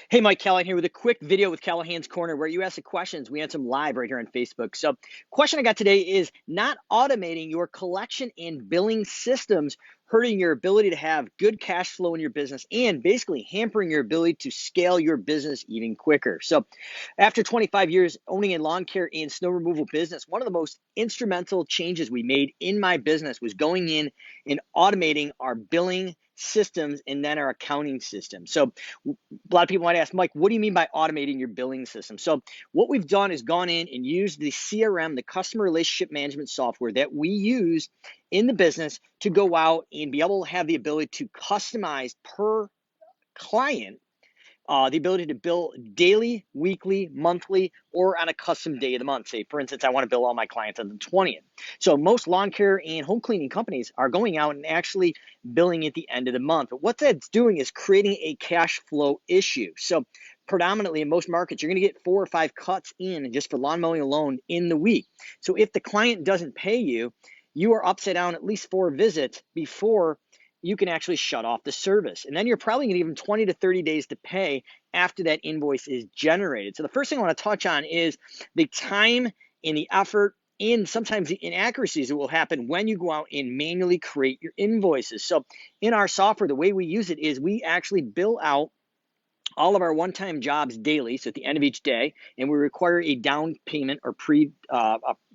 Hey, Mike, Callahan here with a quick video with Callahan's Corner where you ask the questions. We answer them live right here on Facebook. So, question I got today is not automating your collection and billing systems hurting your ability to have good cash flow in your business and basically hampering your ability to scale your business even quicker. So, after 25 years owning a lawn care and snow removal business, one of the most instrumental changes we made in my business was going in and automating our billing systems and then our accounting system. So, a lot of people might ask, Mike, what do you mean by automating your billing system? So what we've done is gone in and used the CRM, the customer relationship management software that we use in the business to go out and be able to have the ability to customize per client the ability to bill daily, weekly, monthly, or on a custom day of the month. Say, for instance, I want to bill all my clients on the 20th. So most lawn care and home cleaning companies are going out and actually billing at the end of the month. But what that's doing is creating a cash flow issue. So predominantly in most markets, you're going to get 4 or 5 cuts in just for lawn mowing alone in the week. So if the client doesn't pay you, you are upside down at least 4 visits before you can actually shut off the service. And then you're probably going to give them 20 to 30 days to pay after that invoice is generated. So the first thing I want to touch on is the time and the effort and sometimes the inaccuracies that will happen when you go out and manually create your invoices. So in our software, the way we use it is we actually bill out all of our one-time jobs daily, so at the end of each day, and we require a down payment or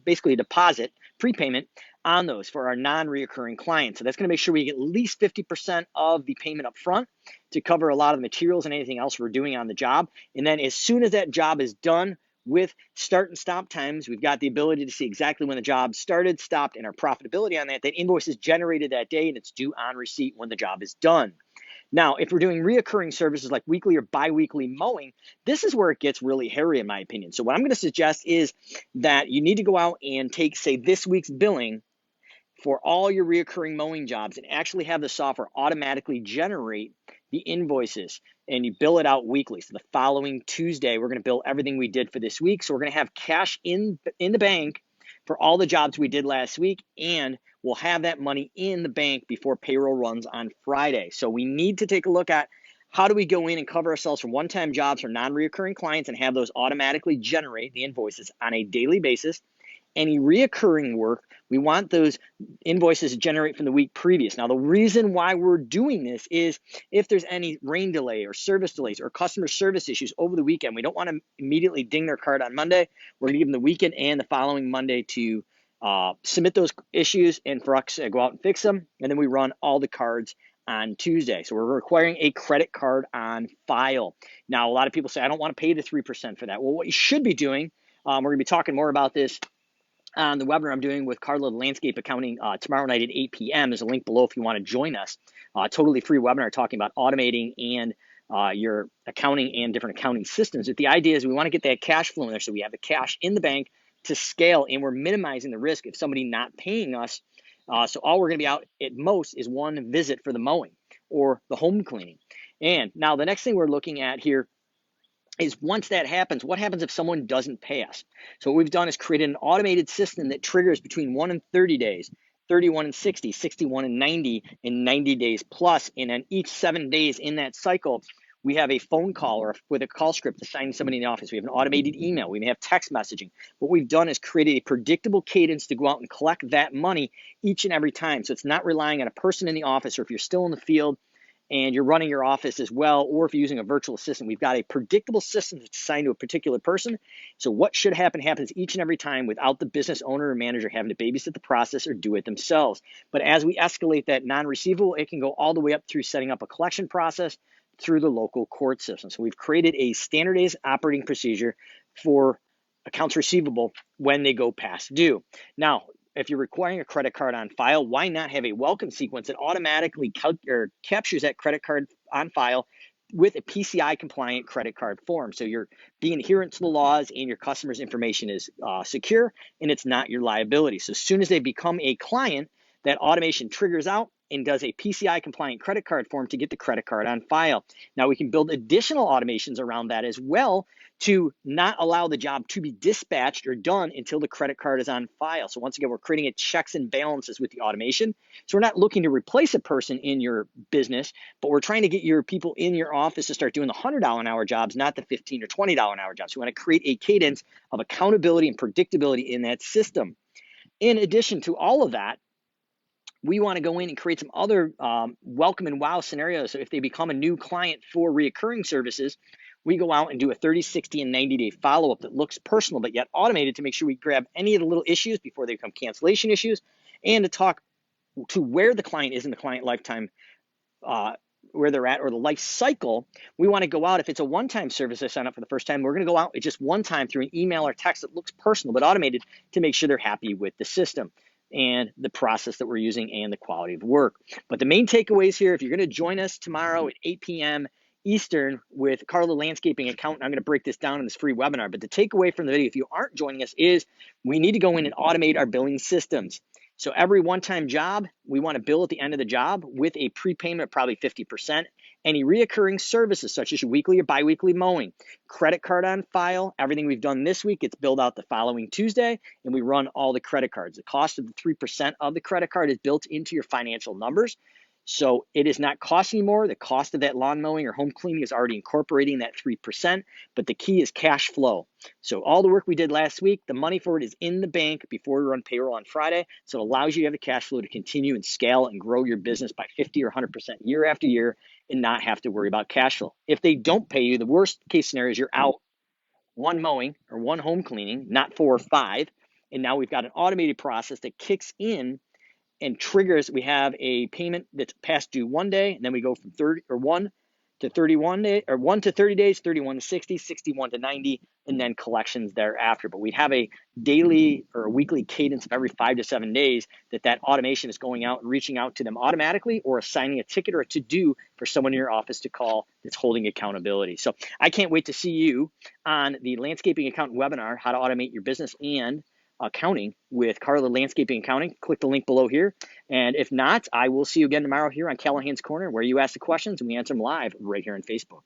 basically a deposit, prepayment on those for our non-reoccurring clients. So that's going to make sure we get at least 50% of the payment up front to cover a lot of the materials and anything else we're doing on the job. And then as soon as that job is done with start and stop times, we've got the ability to see exactly when the job started, stopped, and our profitability on that. That invoice is generated that day and it's due on receipt when the job is done. Now, if we're doing reoccurring services like weekly or biweekly mowing, this is where it gets really hairy in my opinion. So what I'm going to suggest is that you need to go out and take, say, this week's billing for all your reoccurring mowing jobs and actually have the software automatically generate the invoices and you bill it out weekly. So the following Tuesday, we're going to bill everything we did for this week. So we're going to have cash in the bank for all the jobs we did last week, and we'll have that money in the bank before payroll runs on Friday. So we need to take a look at how do we go in and cover ourselves for one-time jobs for non-reoccurring clients and have those automatically generate the invoices on a daily basis. Any reoccurring work, we want those invoices to generate from the week previous. Now, the reason why we're doing this is if there's any rain delay or service delays or customer service issues over the weekend, we don't want to immediately ding their card on Monday. We're going to give them the weekend and the following Monday to submit those issues and for us to go out and fix them. And then we run all the cards on Tuesday. So we're requiring a credit card on file. Now, a lot of people say, I don't want to pay the 3% for that. Well, what you should be doing, we're going to be talking more about this on the webinar I'm doing with Carla, Landscape Accounting, tomorrow night at 8 p.m. There's a link below if you want to join us. Totally free webinar talking about automating and your accounting and different accounting systems. But the idea is we want to get that cash flow in there so we have the cash in the bank to scale, and we're minimizing the risk of somebody not paying us. So all we're going to be out at most is one visit for the mowing or the home cleaning. And now the next thing we're looking at here is once that happens, what happens if someone doesn't pay us? So what we've done is created an automated system that triggers between 1 and 30 days, 31 and 60, 61 and 90 days plus. And then each 7 days in that cycle, we have a phone call or with a call script assigned to somebody in the office. We have an automated email. We may have text messaging. What we've done is created a predictable cadence to go out and collect that money each and every time. So it's not relying on a person in the office, or if you're still in the field, and you're running your office as well, or if you're using a virtual assistant, we've got a predictable system that's assigned to a particular person. So what should happen happens each and every time without the business owner or manager having to babysit the process or do it themselves. But as we escalate that non-receivable, it can go all the way up through setting up a collection process through the local court system. So we've created a standardized operating procedure for accounts receivable when they go past due. Now, if you're requiring a credit card on file, why not have a welcome sequence that automatically captures that credit card on file with a PCI compliant credit card form? So you're being adherent to the laws and your customer's information is secure and it's not your liability. So as soon as they become a client, that automation triggers out and does a PCI compliant credit card form to get the credit card on file. Now we can build additional automations around that as well to not allow the job to be dispatched or done until the credit card is on file. So once again, we're creating a checks and balances with the automation. So we're not looking to replace a person in your business, but we're trying to get your people in your office to start doing the $100 an hour jobs, not the $15 or $20 an hour jobs. We want to create a cadence of accountability and predictability in that system. In addition to all of that, we want to go in and create some other welcome and wow scenarios. So if they become a new client for reoccurring services, we go out and do a 30, 60, and 90-day follow-up that looks personal but yet automated to make sure we grab any of the little issues before they become cancellation issues, and to talk to where the client is in the client lifetime, where they're at, or the life cycle. We want to go out, if it's a one-time service they sign up for the first time, we're going to go out just one time through an email or text that looks personal but automated to make sure they're happy with the system and the process that we're using and the quality of work. But the main takeaways here, if you're going to join us tomorrow at 8 p.m. Eastern with Carla Landscaping Accountant, I'm going to break this down in this free webinar. But the takeaway from the video, if you aren't joining us, is we need to go in and automate our billing systems. So every one-time job, we want to bill at the end of the job with a prepayment of probably 50%. Any reoccurring services, such as your weekly or biweekly mowing, credit card on file, everything we've done this week gets billed out the following Tuesday, and we run all the credit cards. The cost of the 3% of the credit card is built into your financial numbers. So it is not costing more. The cost of that lawn mowing or home cleaning is already incorporating that 3%, but the key is cash flow. So all the work we did last week, the money for it is in the bank before we run payroll on Friday. So it allows you to have the cash flow to continue and scale and grow your business by 50 or 100% year after year and not have to worry about cash flow. If they don't pay you, the worst case scenario is you're out one mowing or one home cleaning, not 4 or 5. And now we've got an automated process that kicks in and triggers. We have a payment that's past due one day, and then we go from 1 to 31 days, or 1 to 30 days, 31 to 60, 61 to 90, and then collections thereafter. But we have a daily or a weekly cadence of every 5 to 7 days that automation is going out and reaching out to them automatically, or assigning a ticket or a to-do for someone in your office to call that's holding accountability. So I can't wait to see you on the Landscaping Accountant webinar, how to automate your business and accounting with Carla Landscaping Accounting. Click the link below here. And if not, I will see you again tomorrow here on Callahan's Corner, where you ask the questions and we answer them live right here on Facebook.